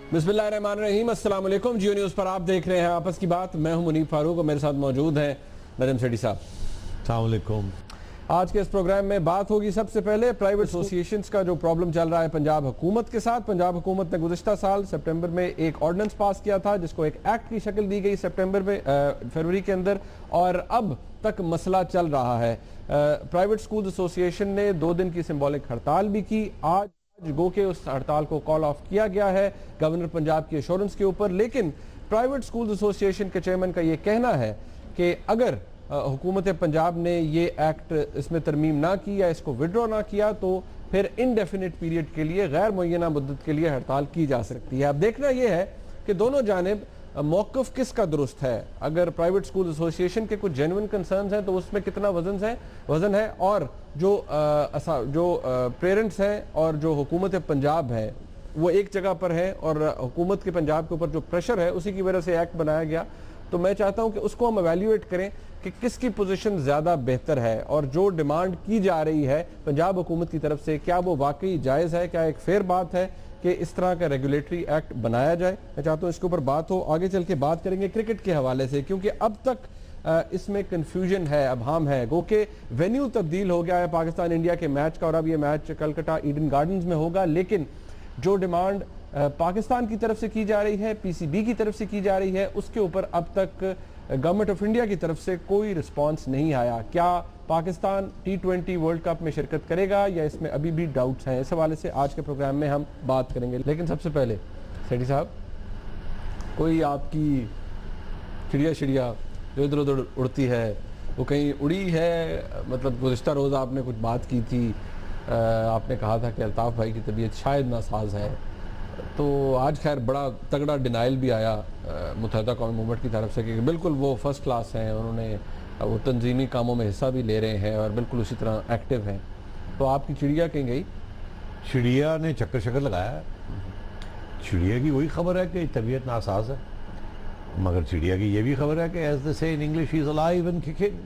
बिस्मिल्लाहिर्रहमानिर्रहीम, अस्सलाम वालेकुम। जियो न्यूज़ पर आप देख रहे हैं आपस की बात। मैं हूं मुनीब फारूक और मेरे साथ मौजूद हैं नजम सेठी साहब। अस्सलाम वालेकुम। आज के इस प्रोग्राम में बात होगी सबसे पहले प्राइवेट एसोसिएशंस का जो प्रॉब्लम चल रहा है पंजाब हुकूमत के साथ। पंजाब हुकूमत ने गुज़िश्ता साल सितंबर में एक ऑर्डिनेंस पास किया था जिसको एक एक्ट की शक्ल दी गई सितंबर में फरवरी के अंदर, और अब तक मसला चल रहा है। प्राइवेट स्कूल एसोसिएशन ने 2 दिन की सिंबॉलिक हड़ताल भी की। आज गो के उस हड़ताल को कॉल ऑफ किया गया है गवर्नर पंजाब की एश्योरेंस के ऊपर, लेकिन प्राइवेट स्कूल एसोसिएशन के चेयरमैन का ये कहना है कि अगर हुकूमत पंजाब ने ये एक्ट इसमें तरमीम ना की या इसको विड्रॉ ना किया तो फिर इनडेफिनिट पीरियड के लिए, गैर मुय्यना मुद्दत के लिए हड़ताल की जा सकती है। अब देखना यह है कि दोनों जानिब मौक़िफ़ किसका दुरुस्त है। अगर प्राइवेट स्कूल एसोसिएशन के कुछ जेन्युइन कंसर्न्स हैं तो उसमें कितना वजन है, और जो पेरेंट्स हैं और जो हुकूमत पंजाब है वो एक जगह पर है, और हुकूमत के पंजाब के ऊपर जो प्रेशर है उसी की वजह से एक्ट बनाया गया। तो मैं चाहता हूं कि उसको हम एवेल्यूएट करें कि किसकी पोजीशन ज़्यादा बेहतर है, और जो डिमांड की जा रही है पंजाब हुकूमत की तरफ से क्या वो वाकई जायज़ है, क्या एक फेयर बात है कि इस तरह का रेगुलेटरी एक्ट बनाया जाए। मैं चाहता हूँ इसके ऊपर बात हो। आगे चल के बात करेंगे क्रिकेट के हवाले से, क्योंकि अब तक इसमें कन्फ्यूजन है, अभाम है। गो के वेन्यू तब्दील हो गया है पाकिस्तान इंडिया के मैच का, और अब ये मैच कलकत्ता ईडन गार्डन्स में होगा, लेकिन जो डिमांड पाकिस्तान की तरफ से की जा रही है, पीसीबी की तरफ से की जा रही है, उसके ऊपर अब तक गवर्नमेंट ऑफ इंडिया की तरफ से कोई रिस्पांस नहीं आया। क्या पाकिस्तान T20 वर्ल्ड कप में शिरकत करेगा या इसमें अभी भी डाउट्स हैं? इस हवाले से आज के प्रोग्राम में हम बात करेंगे। लेकिन सबसे पहले सेठी साहब, कोई आपकी चिड़िया जो इधर उधर उड़ती है वो कहीं उड़ी है? मतलब गुज़िश्ता रोज़ आपने कुछ बात की थी, आपने कहा था कि अल्ताफ़ भाई की तबीयत शायद नासाज है, तो आज खैर बड़ा तगड़ा डिनाइल भी आया मुत्तहिदा कौमी मूवमेंट की तरफ से कि बिल्कुल वो फर्स्ट क्लास हैं, उन्होंने वो तंजीमी कामों में हिस्सा भी ले रहे हैं और बिल्कुल उसी तरह एक्टिव हैं। तो आपकी चिड़िया कहीं गई? चिड़िया ने चक्कर लगाया। चिड़िया की वही खबर है कि तबीयत नासाज है, मगर चिड़िया की ये भी खबर है कि एज दे से in English he is alive and kicking.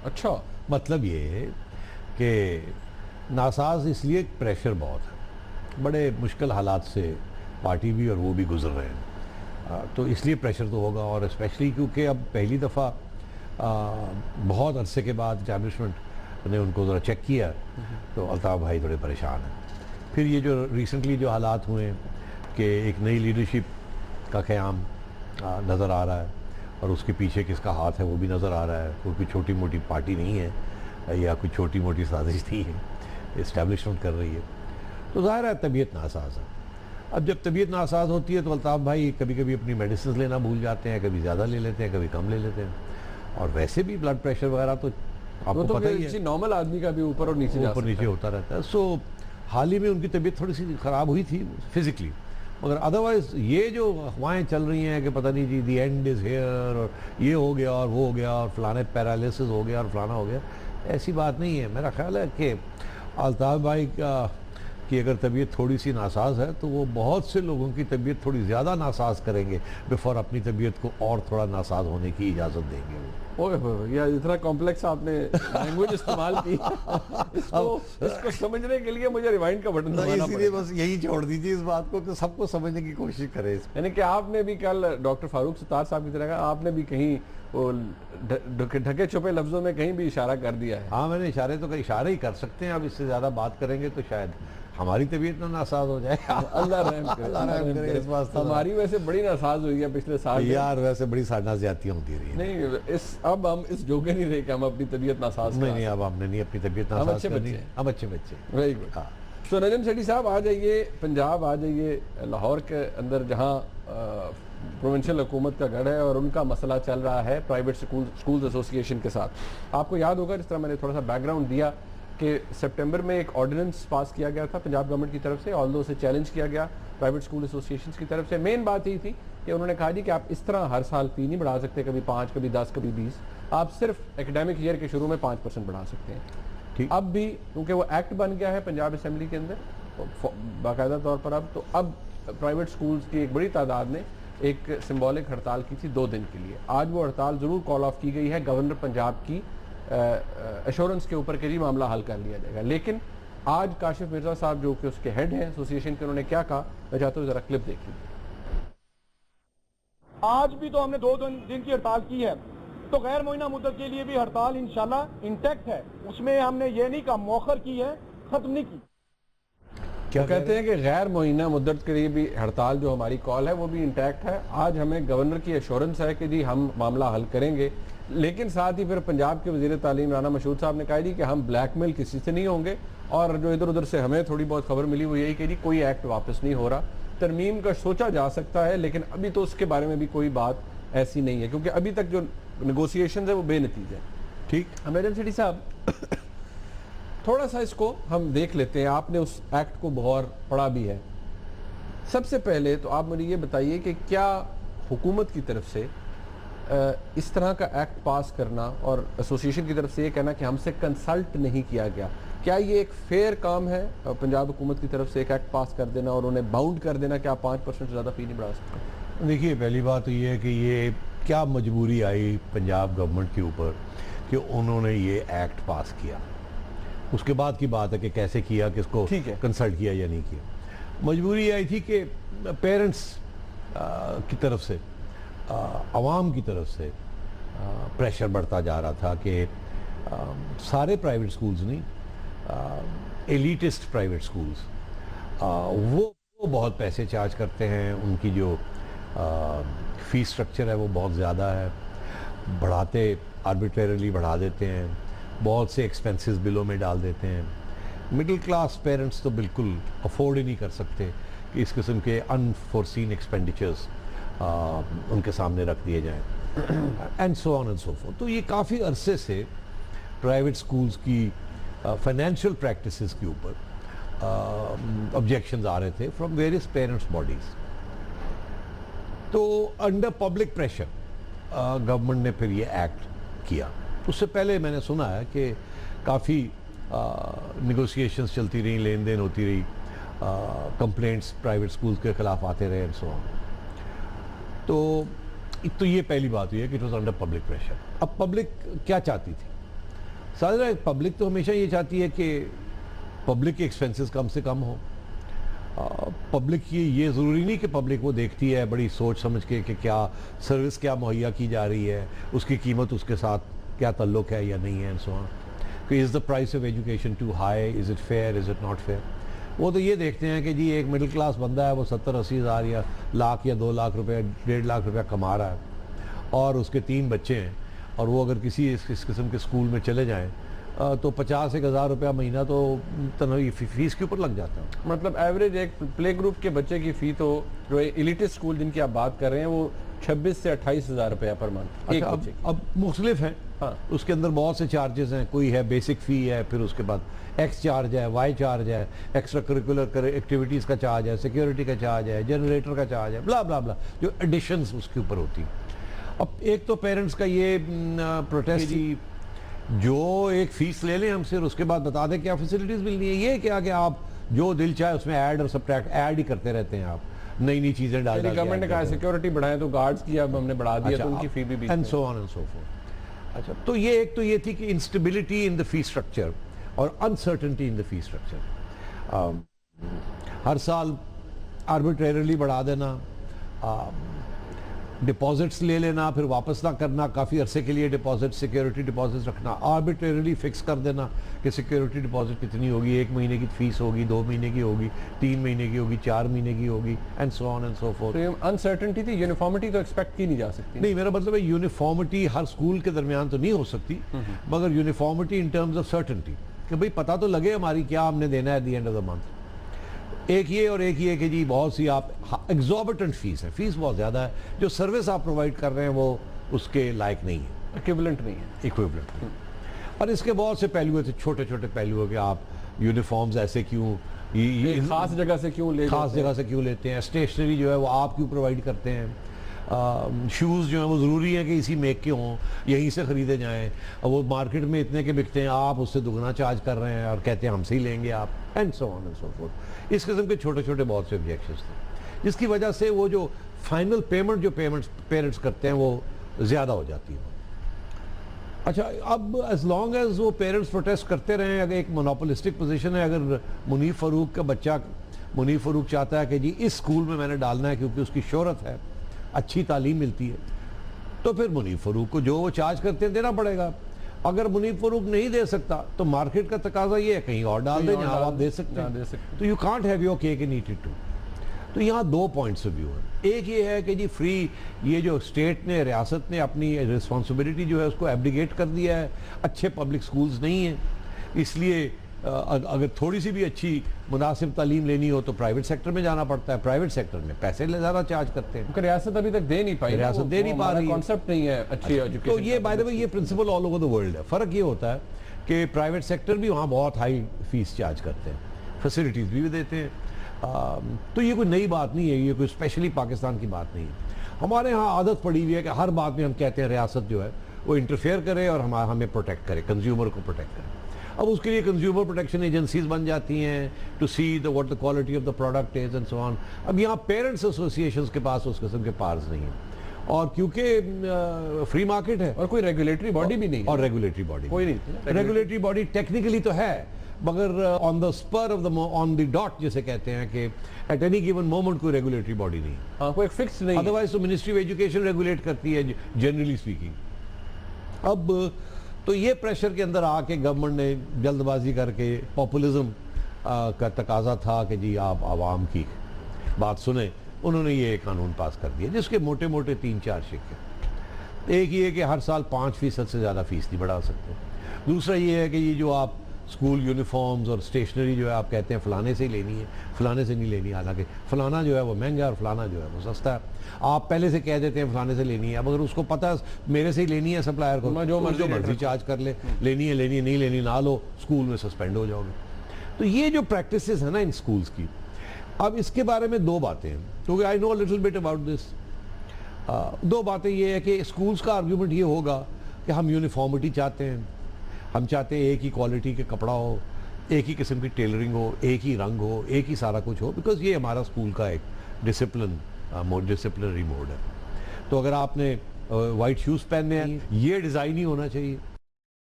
अच्छा, मतलब ये है कि नासाज इसलिए प्रेशर बहुत है, बड़े मुश्किल हालात से पार्टी भी और वो भी गुजर रहे हैं, तो इसलिए प्रेशर तो होगा। और स्पेशली क्योंकि अब पहली दफ़ा बहुत अरसे के बाद एस्टैब्लिशमेंट ने उनको ज़रा चेक किया, तो अल्ताफ़ भाई थोड़े परेशान हैं। फिर ये जो रिसेंटली जो हालात हुए कि एक नई लीडरशिप का क़याम नज़र आ रहा है और उसके पीछे किसका हाथ है वो भी नज़र आ रहा है। वो कोई छोटी मोटी पार्टी नहीं है या कोई छोटी मोटी साजिश नहीं है, इस्टेब्लिशमेंट कर रही है, तो ज़ाहिर है तबीयत नासाज है। अब जब तबीयत नासाज होती है तो अल्ताफ़ भाई कभी कभी अपनी मेडिसिन लेना भूल जाते हैं, कभी ज़्यादा ले लेते हैं, कभी कम ले लेते हैं, और वैसे भी ब्लड प्रेशर वगैरह तो आपको पता ही है, नॉर्मल आदमी का भी ऊपर और नीचे होता रहता है। सो हाल ही में उनकी तबीयत थोड़ी सी ख़राब हुई थी फिज़िकली, मगर अदरवाइज़ ये जो अफवाहें चल रही हैं कि पता नहीं जी दी एंड इज़ हेयर और ये हो गया और वो हो गया और फलाने पैरालिसिस हो गया और फलाना हो गया, ऐसी बात नहीं है। मेरा ख्याल है कि अल्ताफ़ भाई की अगर तबीयत थोड़ी सी नासाज है तो वो बहुत से लोगों की तबीयत थोड़ी ज़्यादा नासाज करेंगे बिफोर अपनी तबीयत को और थोड़ा नासाज होने की इजाज़त देंगे। ओए यार, इतना कॉम्प्लेक्स आपने लैंग्वेज इस्तेमाल की। इसको समझने के लिए मुझे रिवाइंड का बटन दबाना इसीलिए बस यही छोड़ दीजिए इस बात को कि सबको समझने की कोशिश करें। यानी कि आपने भी कल डॉक्टर फारूक सत्तार साहब की तरह आपने भी कहीं वो ढके छुपे लफ्जों में कहीं भी इशारा कर दिया है। हाँ, मैंने इशारे ही कर सकते हैं। अब इससे ज़्यादा बात करेंगे तो शायद हमारी तबीयत ना नासाज हो जाए। अल्लाह रहम करे इस बात। हमारी वैसे बड़ी नासाज हुई है पिछले साल यार, वैसे बड़ी नाज़ियातियाँ होती रही। नहीं, अब हम इस जोगे नहीं रहे कि हम अपनी तबीयत नासाज नहीं, अब हमने नहीं अपनी तबीयत नासाज करनी। हम अच्छे बच्चे। Very good. तो नजम सेठी साहब, आ जाइए पंजाब, आ जाइए लाहौर के अंदर जहाँ प्रोविंशियल हुकूमत का गढ़ है और उनका मसला चल रहा है प्राइवेट स्कूल एसोसिएशन के साथ। आपको याद होगा, जिस तरह मैंने थोड़ा सा बैकग्राउंड दिया कि सितंबर में एक ऑर्डिनेंस पास किया गया था पंजाब गवर्नमेंट की तरफ से, ऑल्दो उसे चैलेंज किया गया प्राइवेट स्कूल एसोसिएशंस की तरफ से। मेन बात यही थी कि उन्होंने कहा जी कि आप इस तरह हर साल फी नहीं बढ़ा सकते, कभी 5, कभी 10, कभी 20, आप सिर्फ एकेडमिक ईयर के शुरू में 5% बढ़ा सकते हैं। अब भी क्योंकि वो एक्ट बन गया है पंजाब असम्बली के अंदर बाकायदा तौर पर, अब प्राइवेट स्कूल्स की एक बड़ी तादाद ने एक सिंबॉलिक हड़ताल की थी 2 दिन के लिए। आज वो हड़ताल ज़रूर कॉल ऑफ की गई है गवर्नर पंजाब की एश्योरेंस के ऊपर कि जी मामला हल कर लिया जाएगा। लेकिन आज काशिफ मिर्ज़ा साहब जो कि उसके हेड हैं एसोसिएशन के, उन्होंने क्या कहा, मैं चाहता हूँ ज़रा क्लिप देखिए। आज भी तो हमने 2 दिन की हड़ताल की है, तो गैर मुअय्यना मुद्दत के लिए भी हड़ताल इंशाल्लाह इंटैक्ट है, उसमें हमने ये नहीं कहा मौखर की है, खत्म नहीं की। क्या कहते हैं कि गैर मुअय्यना मुद्दत के लिए भी हड़ताल जो हमारी कॉल है वो भी इंटैक्ट है। आज हमें गवर्नर की एश्योरेंस है कि जी हम मामला हल करेंगे, लेकिन साथ ही फिर पंजाब के वज़ीर तालीम राना मशहूद साहब ने कहा जी कि हम ब्लैकमेल किसी से नहीं होंगे, और जो इधर उधर से हमें थोड़ी बहुत खबर मिली वो यही कि जी कोई एक्ट वापस नहीं हो रहा, तरमीम का सोचा जा सकता है, लेकिन अभी तो उसके बारे में भी कोई बात ऐसी नहीं है, क्योंकि अभी तक जो नेगोशिएशन है वो बेनतीजे। ठीक, अमेजन सिटी साहब थोड़ा सा इसको हम देख लेते हैं, आपने उस एक्ट को गौर पढ़ा भी है। सबसे पहले तो आप मुझे ये बताइए कि क्या हुकूमत की तरफ से इस तरह का एक्ट पास करना और एसोसिएशन की तरफ से ये कहना कि हमसे कंसल्ट नहीं किया गया, क्या ये एक फेयर काम है पंजाब हुकूमत की तरफ से एक एक्ट पास कर देना और उन्हें बाउंड कर देना कि आप 5% से ज़्यादा फी नहीं बढ़ा सकते? देखिए, पहली बात तो ये है कि ये क्या मजबूरी आई पंजाब गवर्नमेंट के ऊपर कि उन्होंने ये एक्ट पास किया। उसके बाद की बात है कि कैसे किया, किसको कंसल्ट किया या नहीं किया। मजबूरी आई थी कि पेरेंट्स की तरफ से, आवाम की तरफ से प्रेशर बढ़ता जा रहा था कि सारे प्राइवेट स्कूल्स नहीं, एलिटिस्ट प्राइवेट स्कूल्स वो बहुत पैसे चार्ज करते हैं, उनकी जो फीस स्ट्रक्चर है वो बहुत ज़्यादा है, बढ़ाते आर्बिट्रेरली बढ़ा देते हैं, बहुत से एक्सपेंसेस बिलों में डाल देते हैं। मिडिल क्लास पेरेंट्स तो बिल्कुल अफोर्ड ही नहीं कर सकते कि इस किस्म के अनफोर्सीन एक्सपेंडिचर्स उनके सामने रख दिए जाएं and so on and so fourth. तो ये काफ़ी अरसे से प्राइवेट स्कूल्स की फाइनेंशियल प्रैक्टिसेस के ऊपर ऑब्जेक्शंस आ रहे थे फ्रॉम वेरियस पेरेंट्स बॉडीज़। तो अंडर पब्लिक प्रेशर गवर्नमेंट ने फिर ये एक्ट किया। उससे पहले मैंने सुना है कि काफ़ी निगोशिएशंस चलती रही, लेन देन होती रही, कंप्लेंट्स प्राइवेट स्कूल्स के खिलाफ आते रहे एंड सो ऑन। तो ये पहली बात हुई है कि it was under public pressure. अब पब्लिक क्या चाहती थी? सारा पब्लिक तो हमेशा ये चाहती है कि पब्लिक के एक्सपेंसेस कम से कम हो। पब्लिक की ये ज़रूरी नहीं कि पब्लिक वो देखती है बड़ी सोच समझ के कि क्या सर्विस क्या मुहैया की जा रही है, उसकी कीमत उसके साथ क्या ताल्लुक है या नहीं है एंड सो ऑन। कि is the price of education too high, is it fair, is it not fair. वो तो ये देखते हैं कि जी एक मिडिल क्लास बंदा है, वो 70-80 हज़ार या लाख या 2 लाख रुपए, 1.5 लाख रुपया कमा रहा है, और उसके 3 बच्चे हैं, और वो अगर किसी इस किस्म के स्कूल में चले जाएं तो 50-1 हज़ार रुपया महीना तो तनवी फीस के ऊपर लग जाता है। मतलब एवरेज एक प्ले ग्रुप के बच्चे की फ़ी तो जो एलिटिस्ट स्कूल जिनकी आप बात कर रहे हैं वो 26 से 28 हज़ार रुपया पर मंथ। अच्छा, अब मुख्तलिफ हैं। हाँ। उसके अंदर बहुत से चार्जेस हैं, कोई है बेसिक फ़ी है, फिर उसके बाद एक्स चार्ज है, वाई चार्ज है, एक्स्ट्रा करिकुलर एक्टिविटीज़ का चार्ज है, सिक्योरिटी का चार्ज है, जनरेटर का चार्ज है, ब्ला ब्ला ब्ला, जो एडिशंस उसके ऊपर होती हैं। अब एक तो पेरेंट्स का ये प्रोटेस्ट ही, जो एक फ़ीस ले लें हमसे और उसके बाद बता दें क्या फैसिलिटीज़ मिलनी है। ये क्या कि आप जो दिल चाहे उसमें ऐड और सब्ट्रैक्ट ऐड ही करते रहते हैं, आप नई नई चीज़ें डाल दें। गवर्नमेंट ने कहा सिक्योरिटी बढ़ाएं तो गार्ड्स की अब हमने बढ़ा दिया, तो उनकी फ़ी भी and so on and so forth. अच्छा, तो ये एक तो ये थी कि instability in the fee structure और uncertainty in the fee structure. हर साल आर्बिट्रेरली बढ़ा देना, डिपॉजिट्स ले लेना फिर वापस ना करना, काफ़ी अरसे के लिए डिपॉजिट सिक्योरिटी डिपॉजिट्स रखना, आर्बिट्रेरली फिक्स कर देना कि सिक्योरिटी डिपॉजिट कितनी होगी, 1 महीने की फीस होगी, 2 महीने की होगी, 3 महीने की होगी, 4 महीने की होगी, and so on and so fourth. तो अनसर्टेनिटी थी, यूनिफॉर्मिटी तो एक्सपेक्ट की नहीं जा सकती। नहीं, मेरा मतलब है यूनिफॉर्मिटी हर स्कूल के दरमियान तो नहीं हो सकती, मगर uniformity in terms of certainty कि भाई पता तो लगे हमारी क्या हमने देना है eight the end of the month. एक ये और एक ये कि जी बहुत सी आप एग्जॉर्बिटेंट फीस है, फीस बहुत ज़्यादा है, जो सर्विस आप प्रोवाइड कर रहे हैं वो उसके लायक नहीं है, इक्विवेलेंट नहीं है, इक्विवेलेंट। और इसके बहुत से पहलू है, छोटे छोटे पहलू है कि आप यूनिफॉर्म्स ऐसे क्यों, ये खास जगह से क्यों लेते हैं, स्टेशनरी जो है वो आप क्यों प्रोवाइड करते हैं, शूज़ जो हैं वो ज़रूरी है कि इसी मेक के हों, यहीं से ख़रीदे जाएं, और वो मार्केट में इतने के बिकते हैं, आप उससे दुगना चार्ज कर रहे हैं और कहते हैं हमसे ही लेंगे आप, and so on and so fourth. इस किस्म के छोटे छोटे बहुत से ऑब्जेक्शंस थे, जिसकी वजह से वो जो फाइनल पेमेंट जो पेरेंट्स करते हैं वो ज़्यादा हो जाती है। अच्छा, अब एज लॉन्ग एज वो पेरेंट्स प्रोटेस्ट करते रहे, अगर एक मोनोपोलिस्टिक पोजीशन है, अगर मुनीफ फ़ारूक का बच्चा, मुनीफ फ़ारूक चाहता है कि जी इस स्कूल में मैंने डालना है क्योंकि उसकी शोहरत है, अच्छी तालीम मिलती है, तो फिर मुनीफ फ़रूक को जो वो चार्ज करते हैं देना पड़ेगा। अगर मुनीफ फ़रूक नहीं दे सकता तो मार्केट का तकाजा ये है कहीं और डाल दें जहाँ आप दे सकते हैं। तो you can't have your cake and eat it too. तो यहाँ दो पॉइंट्स ऑफ व्यू हैं। एक ये है कि जी फ्री, ये जो स्टेट ने, रियासत ने अपनी रिस्पॉन्सिबिलिटी जो है उसको एब्डिकेट कर दिया है, अच्छे पब्लिक स्कूल्स नहीं हैं, इसलिए अगर थोड़ी सी भी अच्छी मुनासिब तालीम लेनी हो तो प्राइवेट सेक्टर में जाना पड़ता है। प्राइवेट सेक्टर में पैसे ज़्यादा चार्ज करते हैं, रियासत अभी तक दे नहीं पाई, रियासत दे नहीं पा रही, कॉन्सेप्ट नहीं है अच्छी एजुकेशन। तो ये बाय द वे ये principle all over the world है। फ़र्क ये होता है कि प्राइवेट सेक्टर भी वहाँ बहुत हाई फीस चार्ज करते हैं, फैसिलिटीज़ भी देते हैं। तो ये कोई नई बात नहीं है, ये कोई स्पेशली पाकिस्तान की बात नहीं है। हमारे यहाँ आदत पड़ी हुई है कि हर बात में हम कहते हैं रियासत जो है वो इंटरफेयर करे और हमें प्रोटेक्ट करे, कंज्यूमर को प्रोटेक्ट करे। अब उसके लिए कंज्यूमर प्रोटेक्शन एजेंसीज बन जाती हैं to see what the quality of the product is and so on. अब यहाँ पेरेंट्स एसोसिएशंस के पास उस किस्म के पार्स नहीं है, और क्योंकि फ्री मार्केट है और कोई रेगुलेटरी बॉडी भी नहीं है, और रेगुलेटरी बॉडी कोई नहीं, रेगुलेटरी बॉडी टेक्निकली तो है मगर on the spur of the on the dot जिसे कहते हैं कि एट एनी गिवन मोमेंट कोई रेगुलेटरी बॉडी नहीं, हाँ कोई फिक्स नहीं। अदरवाइज तो मिनिस्ट्री ऑफ एजुकेशन रेगुलेट करती है जनरली स्पीकिंग। अब तो ये प्रेशर के अंदर आके गवर्नमेंट ने जल्दबाजी करके पॉपुलिज्म का तकाजा था कि जी आप आवाम की बात सुने, उन्होंने ये कानून पास कर दिया जिसके मोटे मोटे 3-4 शिक्के। एक ये कि हर साल 5% से ज़्यादा फीस नहीं बढ़ा सकते। दूसरा ये है कि ये जो आप स्कूल यूनिफॉर्म्स और स्टेशनरी जो है आप कहते हैं फलाने से ही लेनी है, फलाने से नहीं लेनी, हालांकि फलाना जो है वो महंगा है और फलाना जो है वो सस्ता है। आप पहले से कह देते हैं फलाने से लेनी है, अब अगर उसको पता है मेरे से ही लेनी है सप्लायर को, जो मर्जी चार्ज कर ले, लेनी है नहीं लेनी ना लो, स्कूल में सस्पेंड हो जाओगे। तो ये जो प्रैक्टिसेस है ना इन स्कूल्स की, अब इसके बारे में दो बातें हैं, क्योंकि I know little bit about this. दो बातें ये है कि स्कूल्स का आर्ग्यूमेंट ये होगा कि हम यूनिफॉर्मिटी चाहते हैं, हम चाहते हैं एक ही क्वालिटी के कपड़ा हो, एक ही किस्म की टेलरिंग हो, एक ही रंग हो, एक ही सारा कुछ हो, बिकॉज ये हमारा स्कूल का एक डिसिप्लिनरी मोड है। तो अगर आपने वाइट शूज़ पहनने हैं, ये डिज़ाइन ही होना चाहिए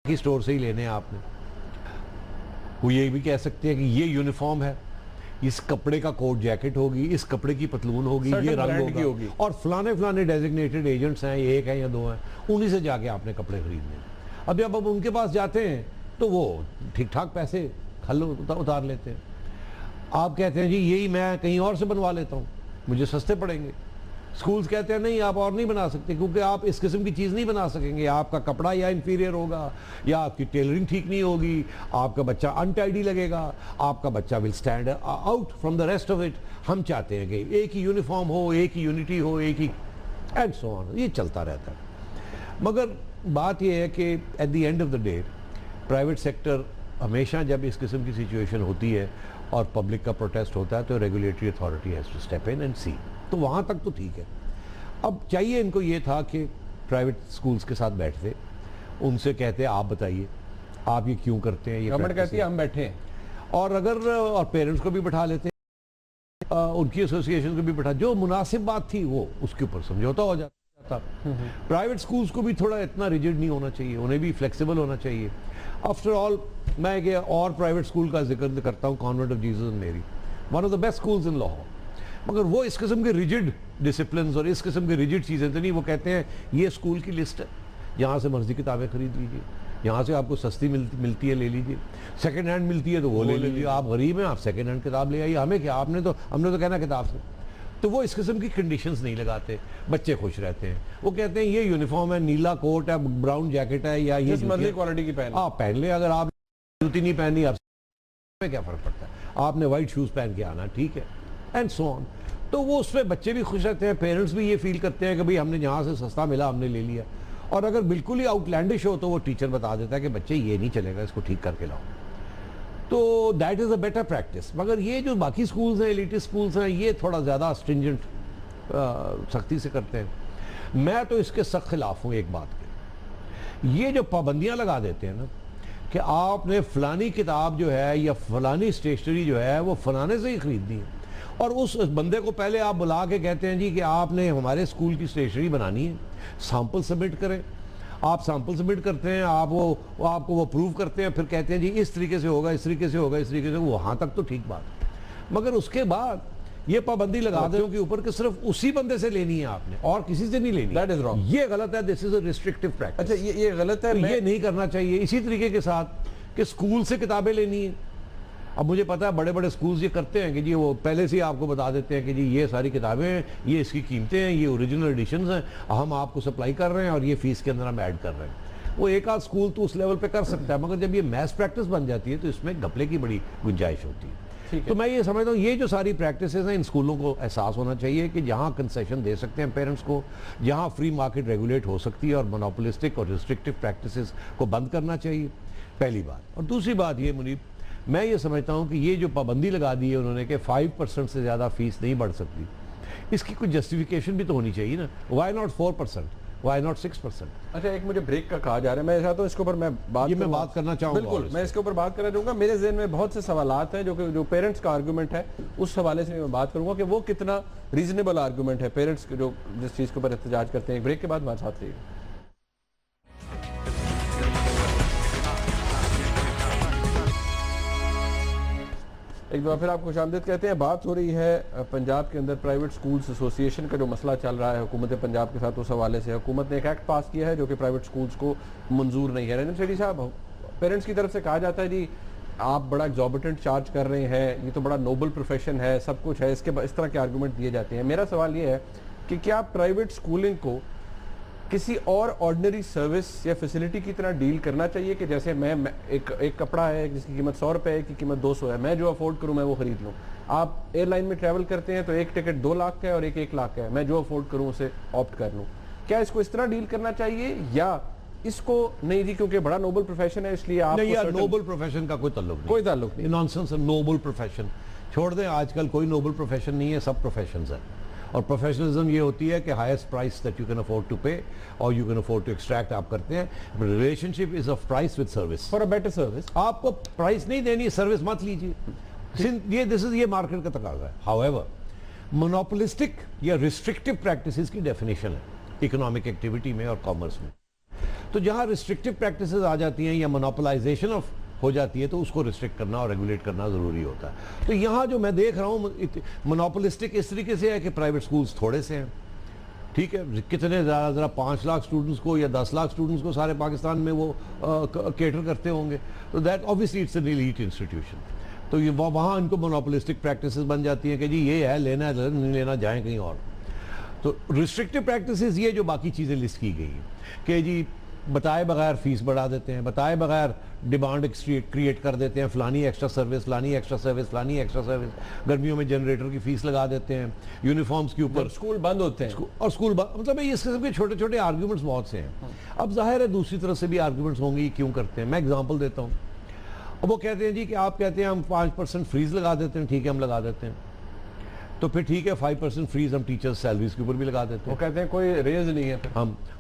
कि स्टोर से ही लेने हैं आपने। वो ये भी कह सकते हैं कि ये यूनिफॉर्म है, इस कपड़े का कोट जैकेट होगी, इस कपड़े की पतलून होगी, ये रंग होगी, और फलाने डेजिग्नेटेड एजेंट्स हैं, एक है या दो हैं, उन्हीं से जाके आपने कपड़े खरीदने। अब जब अब उनके पास जाते हैं तो वो ठीक ठाक पैसे उतार लेते हैं। आप कहते हैं जी यही मैं कहीं और से बनवा लेता हूँ, मुझे सस्ते पड़ेंगे। स्कूल्स कहते हैं नहीं, आप और नहीं बना सकते क्योंकि आप इस किस्म की चीज़ नहीं बना सकेंगे, आपका कपड़ा या इंफीरियर होगा, या आपकी टेलरिंग ठीक नहीं होगी, आपका बच्चा अनटाइडी लगेगा, आपका बच्चा will stand out from the rest of it. हम चाहते हैं कि एक ही यूनिफॉर्म हो, एक ही यूनिटी हो, एक ही एंड सो ऑन, ये चलता रहता है। मगर बात यह है कि eight the end of the day private sector हमेशा जब इस किस्म की सिचुएशन होती है और पब्लिक का प्रोटेस्ट होता है तो regulatory authority has to step in and see. तो वहाँ तक तो ठीक है। अब चाहिए इनको ये था कि प्राइवेट स्कूल्स के साथ बैठते, उनसे कहते आप बताइए आप ये क्यों करते हैं, ये गवर्नमेंट कहती है हम बैठे हैं, और अगर और पेरेंट्स को भी बैठा लेते हैं, उनकी एसोसिएशन को भी बैठा, जो मुनासिब बात थी वो उसके ऊपर समझौता हो जाता। प्राइवेट स्कूल्स को भी थोड़ा इतना रिजिड नहीं होना चाहिए, उन्हें भी फ्लेक्सिबल होना चाहिए। आफ्टर ऑल मैं एक और प्राइवेट स्कूल का जिक्र करता हूँ, कॉन्वेंट ऑफ जीसस मेरी, one of the best schools in Lahore. मगर वो इस किस्म के रिजिड डिसिप्लिन और इस किस्म की रिजिड चीज़ें तो नहीं। वो कहते हैं ये स्कूल की लिस्ट है, यहाँ से मर्जी किताबें खरीद लीजिए, यहाँ से आपको सस्ती मिलती है ले लीजिए, सेकंड हैंड मिलती है तो वो ले लीजिए, आप गरीब हैं आप सेकंड हैंड किताब ले आइए, हमें क्या, हमने तो कहना किताब से। तो वो इस किस्म की कंडीशंस नहीं लगाते, बच्चे खुश रहते हैं। वो कहते हैं ये यूनिफॉर्म है, नीला कोट है, ब्राउन जैकेट है, या ये मर्जी क्वालिटी की आप पहन ले, अगर आप जूती नहीं पहनी आप में क्या फ़र्क पड़ता है, आपने वाइट शूज़ पहन के आना, ठीक है, एंड सो ऑन। तो वो उसमें बच्चे भी खुश रहते हैं, पेरेंट्स भी ये फील करते हैं कि भाई हमने जहाँ से सस्ता मिला हमने ले लिया। और अगर बिल्कुल ही आउटलैंडिश हो तो वो टीचर बता देता है कि बच्चे ये नहीं चलेगा, इसको ठीक करके लाओ। तो that is a better practice. मगर ये जो बाकी स्कूल्स हैं, एलिटिस्ट स्कूल्स हैं, ये थोड़ा ज़्यादा स्ट्रिंजेंट सख्ती से करते हैं। मैं तो इसके सख्त खिलाफ हूँ एक बात के। ये जो पाबंदियाँ लगा देते हैं ना कि आपने फलानी किताब जो है या फलानी स्टेशनरी जो है वो फलाने से ही खरीदनी है, और उस बंदे को पहले आप बुला के कहते हैं जी कि आपने हमारे स्कूल की स्टेशनरी बनानी है, सैंपल सबमिट करें। आप सैंपल सबमिट करते हैं, आपको वो प्रूव करते हैं, फिर कहते हैं जी इस तरीके से होगा, इस तरीके से होगा, इस तरीके से, वहाँ तक तो ठीक बात। मगर उसके बाद ये पाबंदी लगा दो के ऊपर कि सिर्फ उसी बंदे से लेनी है आपने और किसी से नहीं लेनी। दैट इज रॉन्ग, ये गलत है, this is a restrictive practice. अच्छा ये गलत है, ये नहीं करना चाहिए। इसी तरीके के साथ कि स्कूल से किताबें लेनी है। अब मुझे पता है बड़े बड़े स्कूल्स ये करते हैं कि जी वो पहले से ही आपको बता देते हैं कि जी ये सारी किताबें हैं, ये इसकी कीमतें हैं, ये ओरिजिनल एडिशंस हैं, हम आपको सप्लाई कर रहे हैं और ये फीस के अंदर हम ऐड कर रहे हैं। वो एक आध स्कूल तो उस लेवल पे कर सकता है, मगर जब ये मैस प्रैक्टिस बन जाती है तो इसमें घपले की बड़ी गुंजाइश होती है। तो मैं ये समझता हूँ ये जो सारी प्रैक्टिसेस हैं इन स्कूलों को एहसास होना चाहिए कि जहाँ कंसेशन दे सकते हैं पेरेंट्स को, जहाँ फ्री मार्केट रेगुलेट हो सकती है और मोनोपोलिस्टिक और रिस्ट्रिक्टिव प्रैक्टिसेस को बंद करना चाहिए, पहली बात। और दूसरी बात ये मुनीब, मैं ये समझता हूँ कि ये जो पाबंदी लगा दी है उन्होंने कि 5% से ज़्यादा फीस नहीं बढ़ सकती, इसकी कुछ जस्टिफिकेशन भी तो होनी चाहिए ना। Why not 4%, why not 6%? अच्छा एक मुझे ब्रेक का कहा जा रहा है, मैं चाहता हूँ इसके ऊपर मैं बात करना चाहूँगा। बिल्कुल, मैं इसके ऊपर बात करना चाहूँगा। मेरे जहन में बहुत से सवालात हैं जो पेरेंट्स का आर्गूमेंट है, उस हवाले से मैं बात करूँगा कि वो कितना रीजनेबल आर्गूमेंट है पेरेंट्स जो जिस चीज़ के ऊपर एहतजाज करते हैं। ब्रेक के बाद हमारे साथ रहिएगा। एक बार फिर आप खुशामदीद कहते हैं। बात हो रही है पंजाब के अंदर प्राइवेट स्कूल्स एसोसिएशन का जो मसला चल रहा है हुकूमत पंजाब के साथ, उस हवाले से हुकूमत ने एक एक्ट पास किया है जो कि प्राइवेट स्कूल्स को मंजूर नहीं है। रंजन सेठी साहब, पेरेंट्स की तरफ से कहा जाता है जी आप बड़ा एग्जॉर्बिटेंट चार्ज कर रहे हैं, ये तो बड़ा नोबल प्रोफेशन है, सब कुछ है, इस तरह के आर्गूमेंट दिए जाते हैं। मेरा सवाल ये है कि क्या प्राइवेट स्कूलिंग को किसी और ऑर्डिनरी सर्विस या फैसिलिटी की तरह डील करना चाहिए कि जैसे मैं एक कपड़ा है जिसकी कीमत 100 रुपये है, की कीमत 200 है, मैं जो अफोर्ड करूं मैं वो खरीद लूं। आप एयरलाइन में ट्रैवल करते हैं तो एक टिकट 2 लाख का है और एक 1 लाख का है, मैं जो अफोर्ड करूं उसे ऑप्ट कर लूं। क्या इसको इस तरह डील करना चाहिए या इसको नहीं जी क्योंकि बड़ा नोबल प्रोफेशन है इसलिए आप नहीं यार, नोबल प्रोफेशन का कोई ताल्लुक नहीं, नॉनसेंस है। नोबल प्रोफेशन छोड़ दें, आजकल कोई नोबल प्रोफेशन नहीं है, सब प्रोफेशंस है। और प्रोफेशनलिज्म ये होती है कि highest price that you can afford to pay और you can afford to extract आप करते हैं। Relationship is of price with service, for a better service. आपको प्राइस नहीं देनी, सर्विस मत लीजिए। ये मार्केट का तकाजा है। हाउएवर मोनोपोलिस्टिक या रिस्ट्रिक्टिव प्रैक्टिसेस की डेफिनेशन है इकोनॉमिक एक्टिविटी में और कॉमर्स में। तो जहां रिस्ट्रिक्टिव प्रैक्टिसेस आ जाती हैं या मोनोपोलाइजेशन ऑफ हो जाती है तो उसको रिस्ट्रिक्ट करना और रेगुलेट करना ज़रूरी होता है। तो यहाँ जो मैं देख रहा हूँ मोनोपोलिस्टिक इस तरीके से है कि प्राइवेट स्कूल्स थोड़े से हैं, ठीक है, कितने ज़रा 5 लाख स्टूडेंट्स को या 10 लाख स्टूडेंट्स को सारे पाकिस्तान में वो केटर करते होंगे, तो that obviously it's an elite institution. तो ये वहाँ इनको मोनोपोलिस्टिक प्रैक्टिसेस बन जाती हैं कि जी ये है, लेना है, नहीं लेना, जाएँ कहीं और। तो रिस्ट्रिक्टिव प्रैक्टिसेस ये जो बाकी चीज़ें लिस्ट की गई कि जी बताए बगैर फीस बढ़ा देते हैं, बताए बगैर डिमांड क्रिएट कर देते हैं, फलानी एक्स्ट्रा सर्विस, फलानी एक्स्ट्रा सर्विस, फलानी एक्स्ट्रा सर्विस। गर्मियों में जनरेटर की फीस लगा देते हैं, यूनिफॉर्म्स के ऊपर स्कूल बंद होते हैं और स्कूल मतलब इस किस्म के छोटे छोटे आर्ग्यूमेंट्स बहुत से हैं। अब जाहिर है दूसरी तरफ से भी आर्ग्यूमेंट्स होंगे, क्यों करते हैं। मैं एग्जाम्पल देता हूँ। अब वो कहते हैं जी कि आप कहते हैं हम 5% फ्रीज लगा देते हैं, ठीक है हम लगा देते हैं, तो फिर ठीक है 5% फ्रीज हम टीचर्स सैलरीज के ऊपर भी लगा देते हैं। वो कहते हैं कोई रेज नहीं है,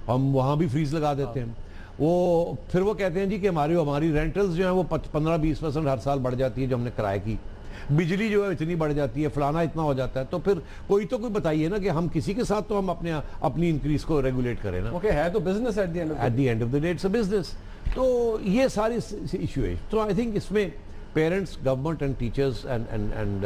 हम वहाँ भी फ्रीज लगा देते हैं। वो फिर वो कहते हैं जी कि हमारी रेंटल्स जो है वो 15-20% हर साल बढ़ जाती है जो हमने किराए की, बिजली जो है इतनी बढ़ जाती है, फलाना इतना हो जाता है। तो फिर कोई बताइए ना कि हम किसी के साथ तो हम अपनी इंक्रीज को रेगुलेट करें ना। ओके, है तो business at the end of the day it's a business. तो ये सारी इशू है। तो आई थिंक इसमें parents, government and teachers and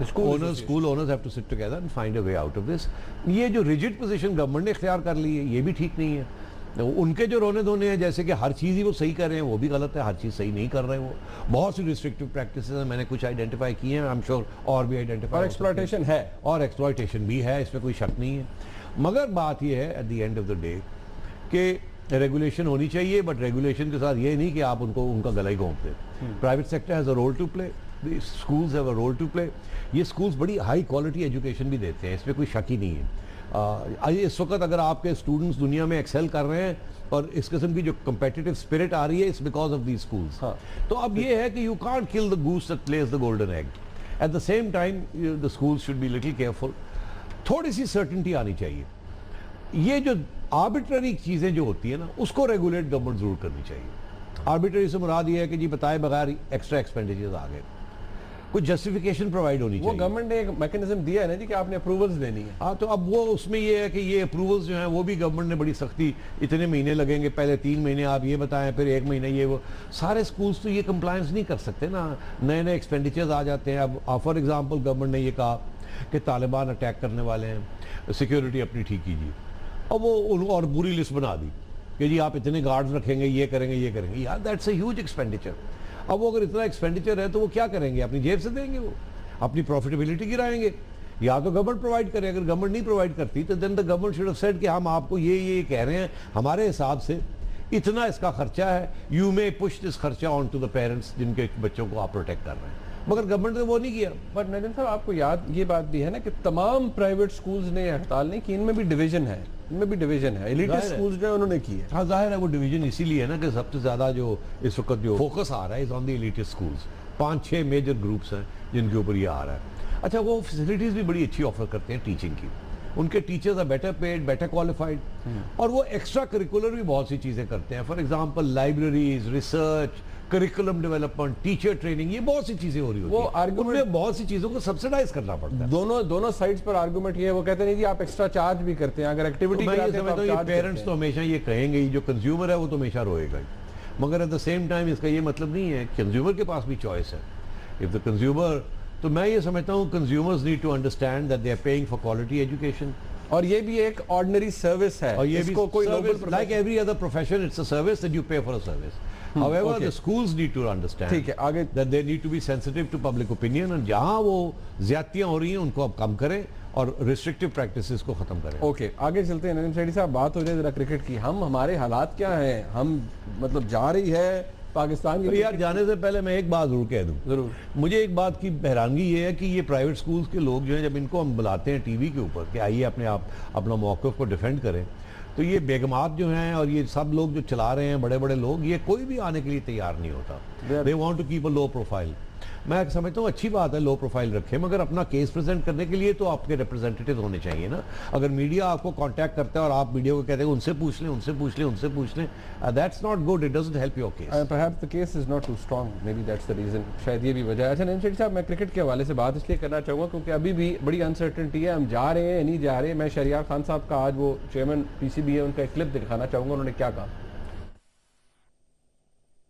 school owners have to sit together and find a way out of this. ये जो rigid position government ने इख्तियार कर ली है ये भी ठीक नहीं है। उनके जो रोने धोने हैं जैसे कि हर चीज़ ही वो सही कर रहे हैं, वो भी गलत है, हर चीज़ सही नहीं कर रहे हैं। वो बहुत सी रिस्ट्रिक्टिव प्रैक्टिसेस हैं, मैंने कुछ आइडेंटिफाई किए हैं, आई एम श्योर और भी आइडेंटिफाई। और एक्सप्लॉयटेशन है, और एक्सप्लॉयटेशन भी है, इसमें कोई शक नहीं है। मगर बात ये है eight the end of the day कि रेगुलेशन होनी चाहिए, बट रेगुलेशन के साथ ये नहीं कि आप उनका गला ही घोंप दें। Private sector has a role to play, schools have a role to play. ये स्कूल्स बड़ी हाई क्वालिटी एजुकेशन भी देते हैं, इसमें कोई शक ही नहीं है। इस वक्त अगर आपके स्टूडेंट्स दुनिया में एक्सेल कर रहे हैं और इस किस्म की जो कम्पिटिटिव स्पिरिट आ रही है, it's because of these schools. तो अब ये है कि you can't kill the goose that Lay's the golden egg. At the same time the schools should be little careful. थोड़ी सी सर्टेनिटी आनी चाहिए। ये जो आर्बिट्ररी चीज़ें जो होती है ना, उसको रेगुलेट गवर्नमेंट जरूर करनी चाहिए। आर्बिट्ररी से मुराद ये है कि जी बताए बगैर एक्स्ट्रा एक्सपेंडिचर्स आ गए। कुछ जस्टिफिकेशन प्रोवाइड होनी चाहिए। वो गवर्नमेंट ने एक मैकेनिज्म दिया है ना जी कि आपने अप्रूवल्स देनी है। हाँ, तो अब वो उसमें ये है कि ये अप्रूवल्स जो हैं वो भी गवर्नमेंट ने बड़ी सख्ती, इतने महीने लगेंगे, पहले 3 महीने आप ये बताएं, फिर 1 महीना ये वो। सारे स्कूल्स तो ये कंप्लायंस नहीं कर सकते ना, नए नए एक्सपेंडिचर्स आ जाते हैं। अब फॉर एग्जाम्पल गवर्नमेंट ने ये कहा कि तालिबान अटैक करने वाले हैं, सिक्योरिटी अपनी ठीक कीजिए। अब वो और बुरी लिस्ट बना दी कि जी आप इतने गार्ड्स रखेंगे, ये करेंगे, ये करेंगे। यार दैट्स अ ह्यूज एक्सपेंडिचर। अब वो अगर इतना एक्सपेंडिचर है तो वो क्या करेंगे? अपनी जेब से देंगे, वो अपनी प्रॉफिटेबिलिटी गिराएंगे। या तो गवर्नमेंट प्रोवाइड करे, अगर गवर्नमेंट नहीं प्रोवाइड करती तो then the government should have said कि हम आपको ये कह रहे हैं, हमारे हिसाब से इतना इसका खर्चा है, यू मे पुश दिस खर्चा ऑन टू द पेरेंट्स जिनके बच्चों को आप प्रोटेक्ट कर रहे हैं। मगर गवर्नमेंट ने वो नहीं किया। बट नदीम साहब, आपको याद ये बात भी है ना कि तमाम प्राइवेट स्कूल्स ने हड़ताल नहीं की, इनमें भी डिवीजन है, इनमें भी डिवीजन है। एलिटिस्ट स्कूल्स जो है उन्होंने की है। हाँ, जाहिर है वो डिवीजन इसीलिए है ना कि सबसे ज्यादा जो इस वक्त जो फोकस आ रहा है is on the elitist schools. 5-6 major groups हैं जिनके ऊपर ये आ रहा है। अच्छा, वो फैसिलिटीज भी बड़ी अच्छी ऑफर करते हैं टीचिंग की, उनके teachers are better paid, better qualified, और वो एक्स्ट्रा करिकुलर भी बहुत सी चीजें करते हैं। For example libraries, research, curriculum development, teacher training, ये बहुत सी चीजें हो रही होती हैं। उनमें बहुत सी चीजों को सब्सिडाइज करना पड़ता है। दोनों साइड्स पर आर्गुमेंट ये है, वो कहते नहीं जी आप एक्स्ट्रा चार्ज भी करते हैं, अगर एक्टिविटी कराते हैं तो ये पेरेंट्स तो हमेशा ये कहेंगे ही, जो कंज्यूमर है वो तो हमेशा रोएगा ही। मगर एट द सेम टाइम इसका ये मतलब नहीं है, कंज्यूमर के पास भी चॉइस है। इफ द कंज्यूमर, तो मैं ये समझता हूँ consumers need to understand that they are paying for quality education, और ये भी एक ऑर्डिनरी सर्विस है, और ये भी कोई like every other profession, it's a service that you pay for a service. However, the schools need to understand ठीक है, आगे that they need to be sensitive to public opinion, और जहाँ वो ज्यादतियाँ हो रही हैं उनको अब कम करें और रिस्ट्रिक्टिव प्रैक्टिसेस को खत्म करें। ओके, आगे चलते हैं। नदीम सैयदी साहब, बात हो जाए जरा क्रिकेट की। हमारे हालात क्या हैं? हम मतलब जा रही है पाकिस्तान की। यार जाने से पहले मैं एक बात जरूर कह दूं, जरूर। मुझे एक बात की हैरानगी ये है कि ये प्राइवेट स्कूल्स के लोग जो हैं, जब इनको हम बुलाते हैं टीवी के ऊपर कि आइए अपने आप अपना मौक़िफ़ को डिफेंड करें, तो ये बेगमात जो हैं और ये सब लोग जो चला रहे हैं, बड़े बड़े लोग, ये कोई भी आने के लिए तैयार नहीं होता। They want to keep a low profile. मैं समझता हूँ अच्छी बात है लो प्रोफाइल रखें, मगर अपना केस प्रेजेंट करने के लिए तो आपके रिप्रेजेंटेटिव होने चाहिए ना। अगर मीडिया आपको कांटेक्ट करता है और आप मीडिया को कहते हैं उनसे पूछ लें, उनसे पूछ लें, उनसे पूछ लें, that's not good, it doesn't help your case. Perhaps the case is not too strong, maybe that's the reason, शायद ये भी वजह है। अच्छा नदीम सैयदी साहब, मैं क्रिकेट के हवाले से बात इसलिए करना चाहूँगा क्योंकि अभी भी बड़ी अनसर्टेनिटी है, हम जा रहे हैं नहीं जा रहे। मैं शहरियार खान साहब का, आज वो चेयरमैन पीसीबी है, उनका एक क्लिप दिखाना चाहूँगा, उन्होंने क्या कहा।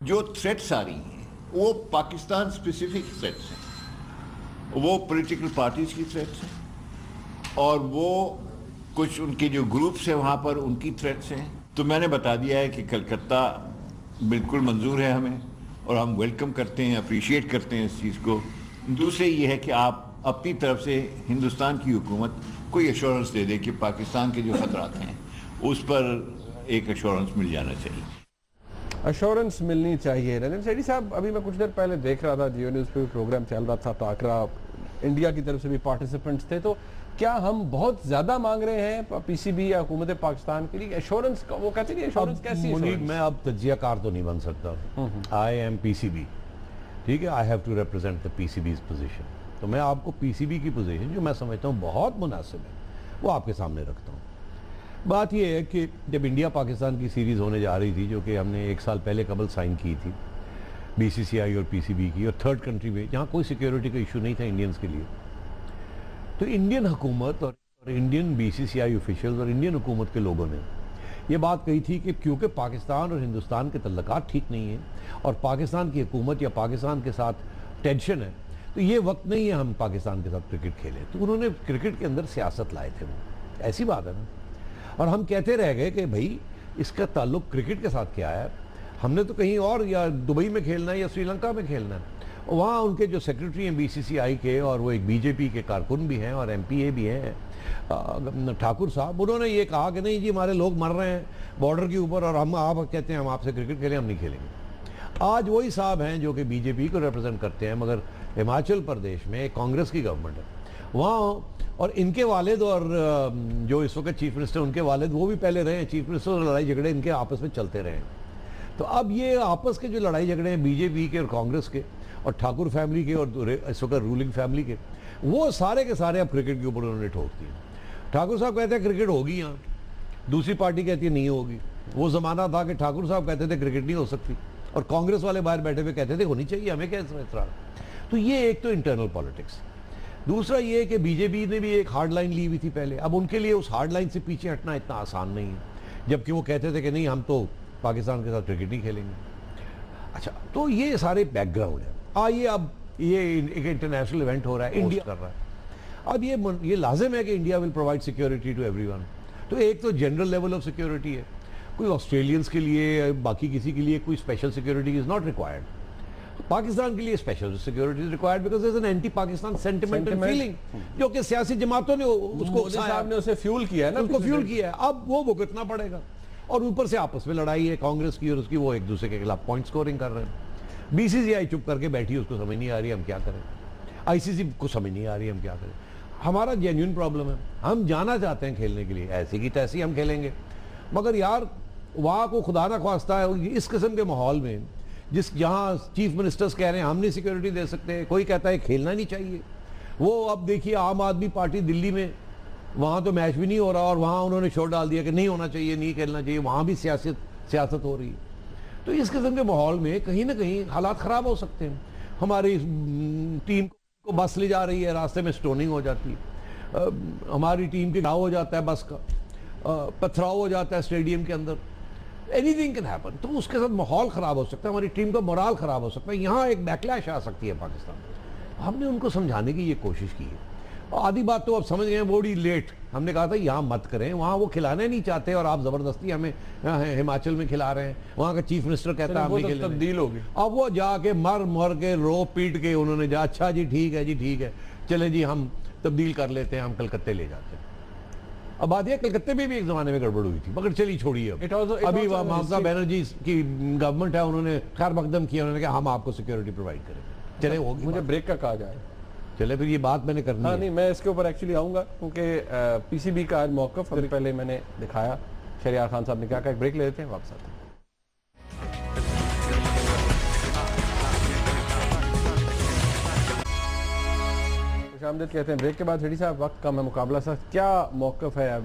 जो थ्रेट्स आ रही हैं वो पाकिस्तान स्पेसिफिक थ्रेट्स हैं, वो पॉलिटिकल पार्टीज की थ्रेट्स हैं, और वो कुछ उनके जो ग्रुप्स हैं वहाँ पर उनकी थ्रेट्स हैं। तो मैंने बता दिया है कि कलकत्ता बिल्कुल मंजूर है हमें, और हम वेलकम करते हैं, अप्रिशिएट करते हैं इस चीज़ को। दूसरे ये है कि आप अपनी तरफ से हिंदुस्तान की हुकूमत कोई एश्योरेंस दे दे कि पाकिस्तान के जो खतरात हैं उस पर एक एश्योरेंस मिल जाना चाहिए। एश्योरेंस मिलनी चाहिए। नदीम सैयदी साहब, अभी मैं कुछ देर पहले देख रहा था, जियो न्यूज़ पे प्रोग्राम चल रहा था, ताकरा इंडिया की तरफ से भी पार्टिसिपेंट्स थे, तो क्या हम बहुत ज्यादा मांग रहे हैं पीसीबी या हुकूमत पाकिस्तान के लिए एश्योरेंस का? वो कहते हैं एश्योरेंस कैसी है? मैं अब तज्जियाकार तो नहीं बन सकता। आई एम पीसीबी, ठीक है, I have to represent the PCB's position. तो मैं आपको पीसीबी की पोजीशन जो मैं समझता हूँ बहुत मुनासिब है वो आपके सामने रखता हूँ। बात यह है कि जब इंडिया पाकिस्तान की सीरीज़ होने जा रही थी, जो कि हमने 1 साल पहले कबल साइन की थी, बीसीसीआई और पीसीबी की, और थर्ड कंट्री में जहाँ कोई सिक्योरिटी का इशू नहीं था इंडियंस के लिए, तो इंडियन हुकूमत और इंडियन बीसीसीआई ऑफिशियल्स और इंडियन हुकूमत के लोगों ने ये बात कही थी कि क्योंकि पाकिस्तान और हिंदुस्तान के तल्लुकात ठीक नहीं हैं और पाकिस्तान की हुकूमत या पाकिस्तान के साथ टेंशन है, तो ये वक्त नहीं है हम पाकिस्तान के साथ क्रिकेट खेलें। तो उन्होंने क्रिकेट के अंदर सियासत लाए थे, वो ऐसी बात है ना। और हम कहते रह गए कि भाई इसका ताल्लुक क्रिकेट के साथ क्या है, हमने तो कहीं और या दुबई में खेलना है या श्रीलंका में खेलना है। वहाँ उनके जो सेक्रेटरी हैं बीसीसीआई के, और वो एक बीजेपी के कारकुन भी हैं और एमपीए भी हैं, ठाकुर साहब, उन्होंने ये कहा कि नहीं जी हमारे लोग मर रहे हैं बॉर्डर के ऊपर और हम आप कहते हैं हम आपसे क्रिकेट खेलें, हम नहीं खेलेंगे। आज वही साहब हैं जो कि बीजेपी को रिप्रेजेंट करते हैं, मगर हिमाचल प्रदेश में कांग्रेस की गवर्नमेंट है वहाँ, और इनके वालिद और जो इस वक्त चीफ मिनिस्टर उनके वालिद वो भी पहले रहे हैं चीफ मिनिस्टर, और लड़ाई झगड़े इनके आपस में चलते रहे हैं। तो अब ये आपस के जो लड़ाई झगड़े हैं बीजेपी के और कांग्रेस के और ठाकुर फैमिली के और इस वक्त रूलिंग फैमिली के, वो सारे के सारे अब क्रिकेट के ऊपर उन्होंने ठोक दिए। ठाकुर साहब कहते हैं क्रिकेट होगी यहाँ, दूसरी पार्टी कहती है नहीं होगी। वो ज़माना था कि ठाकुर साहब कहते थे क्रिकेट नहीं हो सकती और कांग्रेस वाले बाहर बैठे हुए कहते थे होनी चाहिए, हमें क्या इसरार। तो ये एक तो इंटरनल पॉलिटिक्स। दूसरा ये कि बीजेपी ने भी एक हार्ड लाइन ली हुई थी पहले, अब उनके लिए उस हार्ड लाइन से पीछे हटना इतना आसान नहीं है, जबकि वो कहते थे कि नहीं हम तो पाकिस्तान के साथ क्रिकेट ही खेलेंगे। अच्छा, तो ये सारे बैकग्राउंड है। आइए अब ये एक इंटरनेशनल इवेंट हो रहा है, इंडिया कर रहा है, अब ये लाजिम है कि India will provide security to everyone. तो एक तो जनरल लेवल ऑफ सिक्योरिटी है, कोई ऑस्ट्रेलियंस के लिए बाकी किसी के लिए कोई special security is not required. Pakistan के लिए special security is required because there is an anti Pakistan sentiment and feeling, जो कि सियासी जमातों ने उसको साहब ने उसे फ्यूल किया है ना, उसको फ्यूल किया है, अब वो भुगतना पड़ेगा। और ऊपर से आपस में लड़ाई है कांग्रेस की और उसकी, वो एक दूसरे के खिलाफ पॉइंट स्कोरिंग कर रहे हैं। बीसीसीआई चुप करके बैठी, उसको समझ नहीं आ रही हम क्या करें, आईसीसी को समझ नहीं आ रही हम क्या करें। हमारा जेन्युइन प्रॉब्लम है, हम जाना चाहते हैं खेलने के लिए, ऐसी की तैसी हम खेलेंगे, मगर यार वहाँ को खुदा ना ख्वास्ता है इस किस्म के माहौल में, जहाँ चीफ मिनिस्टर्स कह रहे हैं हम नहीं सिक्योरिटी दे सकते, कोई कहता है खेलना नहीं चाहिए। वो अब देखिए आम आदमी पार्टी दिल्ली में, वहाँ तो मैच भी नहीं हो रहा और वहाँ उन्होंने शोर डाल दिया कि नहीं होना चाहिए, नहीं खेलना चाहिए, वहाँ भी सियासत हो रही है। तो इस किस्म के माहौल में कहीं ना कहीं हालात ख़राब हो सकते हैं। हमारी टीम को बस ले जा रही है, रास्ते में स्टोनिंग हो जाती है, हमारी टीम के घाव हो जाता है, बस का पथराव हो जाता है स्टेडियम के अंदर, एनीथिंग कैन हैपन। तो उसके साथ माहौल ख़राब हो सकता है, हमारी टीम का मोराल ख़राब हो सकता है, यहाँ एक बैकलैश आ सकती है पाकिस्तान में। हमने उनको समझाने की ये कोशिश की है, आधी बात तो अब समझ गए, बड़ी लेट। हमने कहा था यहाँ मत करें, वहाँ वो खिलाने नहीं चाहते और आप ज़बरदस्ती हमें हिमाचल में खिला रहे हैं, वहाँ का चीफ मिनिस्टर कहता है तो तब्दील होगी। अब वो जाके मर के रो पीट के उन्होंने जा, अच्छा जी ठीक है जी ठीक है, चले जी हम तब्दील कर लेते हैं, हम कलकत्ते ले जाते हैं। अब बात यह कलकत्ते में भी एक ज़माने में गड़बड़ हुई थी, मगर चलिए छोड़िए। अभी ममता बनर्जी की गवर्नमेंट है, उन्होंने खैर मकदम किया, उन्होंने कहा हम आपको सिक्योरिटी प्रोवाइड करेंगे। चले होगी, मुझे ब्रेक का कहा जाए, चले फिर ये बात मैंने करनी है। नहीं, मैं इसके ऊपर एक्चुअली आऊंगा क्योंकि पीसीबी का आज मौक़िफ़ अभी पहले मैंने दिखाया, शहरियार खान साहब ने क्या कहा। एक ब्रेक ले लेते हैं, वापस आते हैं। खुशामदीद कहते हैं ब्रेक के बाद। हेडी साहब वक्त कम है, मुकाबला सा क्या मौक़िफ़ है,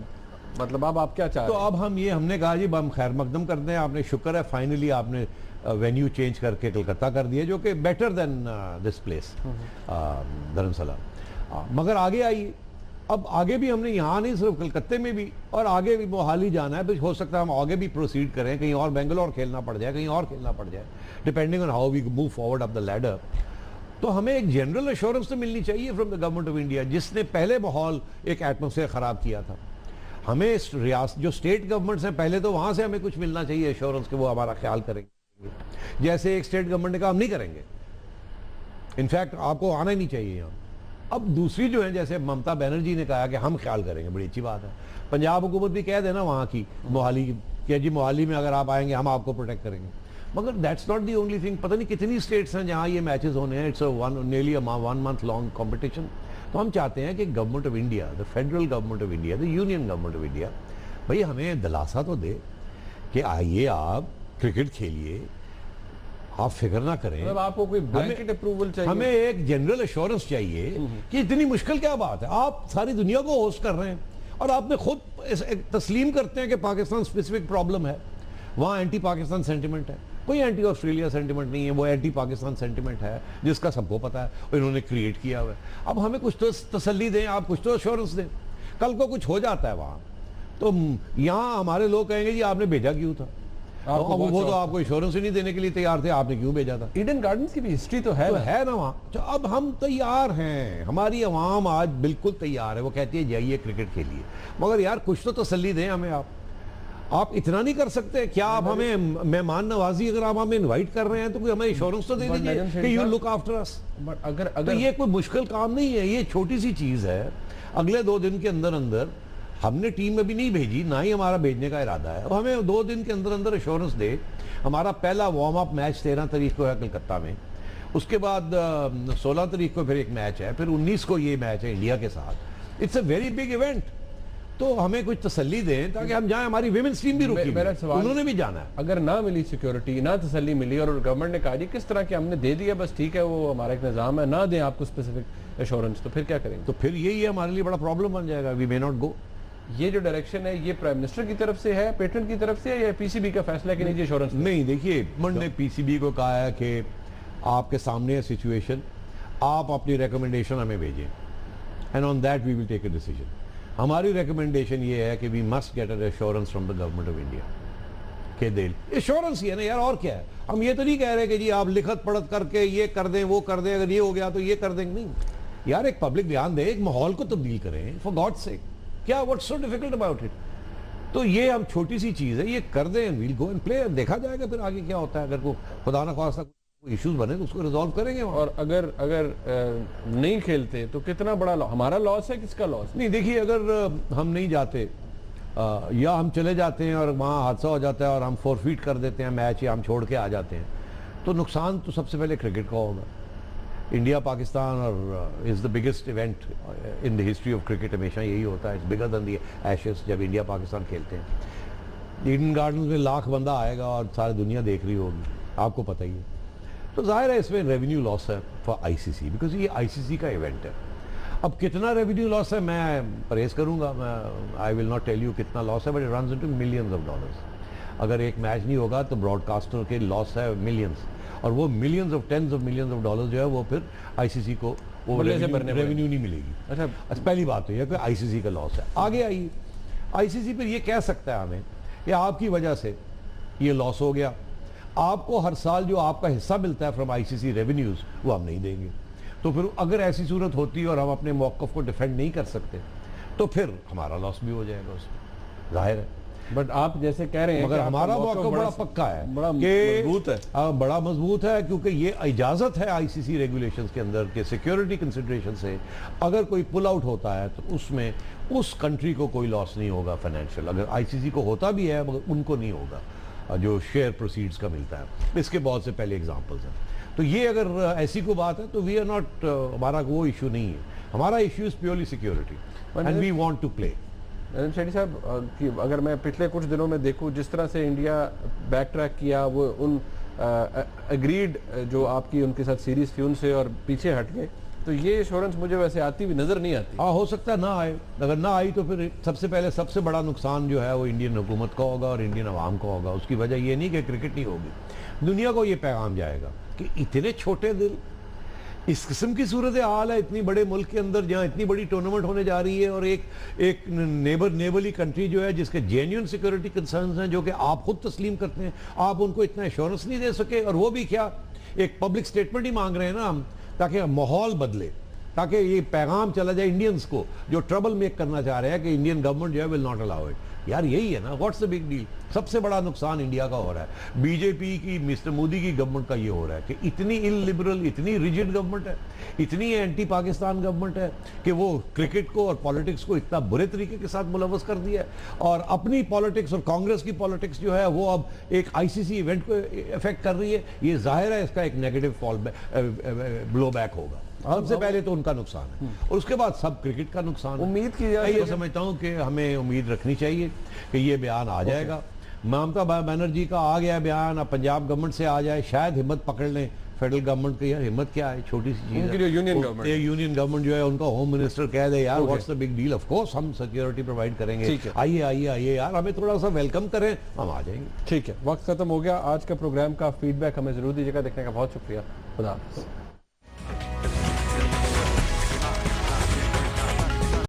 मतलब अब आप क्या चाह रहे हैं? तो अब हमने कहा जी हम खैर मकदम करते हैं, आपने शुक्र है फाइनली आपने वेन्यू चेंज करके कलकत्ता कर दिया, जो कि बेटर देन दिस प्लेस धर्मशाला। मगर आगे आइए, अब आगे भी हमने यहाँ नहीं सिर्फ कलकत्ते में भी और आगे भी मोहाली जाना है, तो हो सकता है हम आगे भी प्रोसीड करें, कहीं और बेंगलोर खेलना पड़ जाए, कहीं और खेलना पड़ जाए, depending on how we move forward up the ladder. तो हमें एक जनरल एश्योरेंस तो मिलनी चाहिए from the government of India, जिसने पहले माहौल एक एटमोसफेयर ख़राब किया था। हमें जो स्टेट गवर्नमेंट्स हैं पहले, तो वहाँ से हमें कुछ मिलना चाहिए एश्योरेंस के वो हमारा ख्याल करेंगे। जैसे एक स्टेट गवर्नमेंट ने कहा हम नहीं करेंगे, इनफैक्ट आपको आना ही नहीं चाहिए यहाँ। अब दूसरी जो है, जैसे ममता बनर्जी ने कहा कि हम ख्याल करेंगे, बड़ी अच्छी बात है। पंजाब हुकूमत भी कह देना वहाँ की, मोहाली की, कि जी मोहाली में अगर आप आएंगे हम आपको प्रोटेक्ट करेंगे। मगर that's not the only thing. पता नहीं कितनी स्टेट्स हैं जहाँ ये मैचेस होने हैं, it's nearly 1 month long competition. तो हम चाहते हैं कि government of India, the federal government of India, the union government of India, भाई हमें दिलासा तो दे कि आइए आप क्रिकेट खेलिए, आप फिक्र ना करें। मतलब आपको कोई ब्लैंकेट अप्रूवल चाहिए? हमें एक जनरल एश्योरेंस चाहिए कि इतनी मुश्किल क्या बात है, आप सारी दुनिया को होस्ट कर रहे हैं और आपने खुद तस्लीम करते हैं कि पाकिस्तान स्पेसिफिक प्रॉब्लम है, वहाँ एंटी पाकिस्तान सेंटिमेंट है, कोई एंटी ऑस्ट्रेलिया सेंटिमेंट नहीं है, वो एंटी पाकिस्तान सेंटिमेंट है जिसका सबको पता है, इन्होंने क्रिएट किया हुआ है। अब हमें कुछ तो तसल्ली दें, आप कुछ तो एश्योरेंस दें। कल को कुछ हो जाता है वहाँ, तो यहाँ हमारे लोग कहेंगे जी आपने भेजा क्यों था, वो तो आपको इंश्योरेंस ही नहीं देने के लिए तैयार थे, आपने क्यों भेजा था। ईडन गार्डन्स की भी हिस्ट्री तो है ना वहाँ। तो अब हम तैयार हैं, हमारी अवाम आज बिल्कुल तैयार है, वो कहती है जाइए क्रिकेट खेलिए, मगर यार कुछ तो तसल्ली दें हमें। आप इतना नहीं कर सकते क्या? आप हमें मेहमान नवाजी, अगर आप हमें इनवाइट कर रहे हैं तो कोई हमें इंश्योरेंस तो दे दीजिए कि you look after us. But अगर तो ये कोई मुश्किल काम नहीं है, ये छोटी सी चीज़ है। अगले 2 दिन के अंदर अंदर हमने टीम अभी नहीं भेजी, ना ही हमारा भेजने का इरादा है, अब हमें 2 दिन के अंदर अंदर एश्योरेंस दे। हमारा पहला वार्म अप मैच 13 तारीख को है कलकत्ता में, उसके बाद 16 तारीख को फिर एक मैच है, फिर 19 को ये मैच है इंडिया के साथ। It's a very big event. तो हमें कुछ तसल्ली दें ताकि हम जाएं, हमारी विमेंस टीम भी रुकी, उन्होंने भी जाना है। अगर ना मिली सिक्योरिटी, ना तसल्ली मिली और गवर्नमेंट ने कहा जी किस तरह के हमने दे दिया, बस ठीक है वो हमारा एक निज़ाम है, ना दें आपको स्पेसिफिक एश्योरेंस, तो फिर क्या करेंगे? तो फिर यही हमारे लिए बड़ा प्रॉब्लम बन जाएगा। We may not go. ये जो डायरेक्शन है ये प्राइम मिनिस्टर की तरफ से है, पेटेंट की तरफ से है, या पीसीबी का फैसला कि नहीं एश्योरेंस? नहीं, देखिए गवर्नमेंट ने पीसीबी को कहा है कि आपके सामने है सिचुएशन, आप अपनी रिकमेंडेशन हमें भेजें and on that we will take a decision. हमारी रिकमेंडेशन ये है कि we must get an assurance from the government of India के दे एश्योरेंस ही है ना यार, और क्या है। हम ये तो नहीं कह रहे कि जी आप लिखत पढ़त करके ये कर दें वो कर दें, अगर ये हो गया तो ये कर देंगे, नहीं यार, एक पब्लिक बयान दे, एक माहौल को तब्दील करें फॉर गॉड सेक, क्या what's so difficult about it. तो ये हम छोटी सी चीज़ है, ये कर दें, वील गो एंड प्ले, देखा जाएगा फिर आगे क्या होता है। अगर को खुदा ना खास्ता इश्यूज बने तो उसको रिजॉल्व करेंगे। और अगर नहीं खेलते तो कितना बड़ा हमारा लॉस है, किसका लॉस? नहीं देखिए, अगर हम नहीं जाते या हम चले जाते हैं और वहाँ हादसा हो जाता है और हम फोरफीट कर देते हैं मैच या हम छोड़ के आ जाते हैं, तो नुकसान तो सबसे पहले क्रिकेट का होगा। इंडिया पाकिस्तान और is the biggest event in the history of cricket, हमेशा यही होता है, it's bigger than the ashes. जब इंडिया पाकिस्तान खेलते हैं ईडन गार्डन में लाख बंदा आएगा और सारी दुनिया देख रही होगी, आपको पता ही है। तो जाहिर है इसमें रेवेन्यू लॉस है फॉर आईसीसी, बिकॉज ये आईसीसी का इवेंट है। अब कितना रेवेन्यू लॉस है मैं परहेज करूंगा, मैं I will not tell you कितना लॉस है, but it runs into millions of dollars. अगर एक मैच नहीं होगा तो ब्रॉडकास्टर के लॉस है मिलियंस, और वो millions of tens of millions of dollars जो है वो फिर आईसीसी को वो रेवेन्यू नहीं मिलेगी। अच्छा, पहली बात तो यह कि आईसीसी का लॉस है। आगे आइए, आईसीसी फिर ये कह सकता है हमें कि आपकी वजह से ये लॉस हो गया, आपको हर साल जो आपका हिस्सा मिलता है फ्रॉम आईसीसी रेवेन्यूज वो हम नहीं देंगे। तो फिर अगर ऐसी सूरत होती है और हम अपने मौक़िफ़ को डिफेंड नहीं कर सकते तो फिर हमारा लॉस भी हो जाएगा उसमें, जाहिर है। बट आप जैसे कह रहे हैं मगर हमारा मौक़िफ़ बड़ा पक्का है, बड़ा मजबूत है, बड़ा मजबूत है, क्योंकि ये इजाज़त है आईसीसी रेगुलेशंस के अंदर के सिक्योरिटी कंसिडरेशन से अगर कोई पुल आउट होता है तो उसमें उस कंट्री को कोई लॉस नहीं होगा फाइनेंशियल। अगर आईसीसी को होता भी है मगर उनको नहीं होगा जो शेयर प्रोसीड्स का मिलता है। इसके बहुत से पहले एग्जांपल्स हैं। तो ये अगर ऐसी कोई बात है तो वी आर नॉट, हमारा वो इशू नहीं है, हमारा issue is purely security and we want to play. Shetty साहब, अगर मैं पिछले कुछ दिनों में देखूं जिस तरह से इंडिया बैक ट्रैक किया, वो उन एग्रीड जो आपकी उनके साथ सीरीज थी उनसे और पीछे हट गए, तो ये एश्योरेंस मुझे वैसे आती हुई नजर नहीं आती। हाँ, हो सकता है ना आए, अगर ना आई तो फिर सबसे पहले सबसे बड़ा नुकसान जो है वो इंडियन हुकूमत का होगा और इंडियन अवाम का होगा। उसकी वजह ये नहीं कि क्रिकेट नहीं होगी, दुनिया को ये पैगाम जाएगा कि इतने छोटे दिल, इस किस्म की सूरत हाल है इतनी बड़े मुल्क के अंदर जहाँ इतनी बड़ी टूर्नामेंट होने जा रही है और एक नेबरली कंट्री जो है जिसके जेन्युइन सिक्योरिटी कंसर्न्स हैं जो कि आप खुद तस्लीम करते हैं, आप उनको इतना एश्योरेंस नहीं दे सके। और वो भी क्या, एक पब्लिक स्टेटमेंट ही मांग रहे हैं ना हम, ताकि माहौल बदले, ताकि ये पैगाम चला जाए इंडियंस को जो ट्रबल मेक करना चाह रहे हैं कि इंडियन गवर्नमेंट जो है विल नॉट अलाउ इट। यार यही है ना, व्हाट्स द बिग डील। सबसे बड़ा नुकसान इंडिया का हो रहा है, बीजेपी की, मिस्टर मोदी की गवर्नमेंट का ये हो रहा है कि इतनी इलिबरल, इतनी रिजिड गवर्नमेंट है, इतनी एंटी पाकिस्तान गवर्नमेंट है कि वो क्रिकेट को और पॉलिटिक्स को इतना बुरे तरीके के साथ मुलव्वस कर दिया है, और अपनी पॉलिटिक्स और कांग्रेस की पॉलिटिक्स जो है वो अब एक आईसीसी इवेंट को इफेक्ट कर रही है। ये जाहिर है इसका एक नेगेटिव ब्लो बैक होगा। सबसे पहले तो उनका नुकसान है और उसके बाद सब क्रिकेट का नुकसान है। उम्मीद की जाए, ये समझता हूँ कि हमें उम्मीद रखनी चाहिए कि ये बयान आ जाएगा। ममता बनर्जी का आ गया बयान, अब पंजाब गवर्नमेंट से आ जाए, शायद हिम्मत पकड़ लें फेडरल गवर्नमेंट की। यार हिम्मत क्या है, छोटी सी चीज है। यूनियन गवर्नमेंट जो है उनका होम मिनिस्टर कह दे यार what's the big deal, of course हम सिक्योरिटी प्रोवाइड करेंगे, आइए आइए आइए यार, हमें थोड़ा सा वेलकम करें, हम आ जाएंगे। ठीक है, वक्त खत्म हो गया। आज का प्रोग्राम का फीडबैक हमें जरूर दीजिएगा। देखने का बहुत शुक्रिया। खुदा हाफिज़।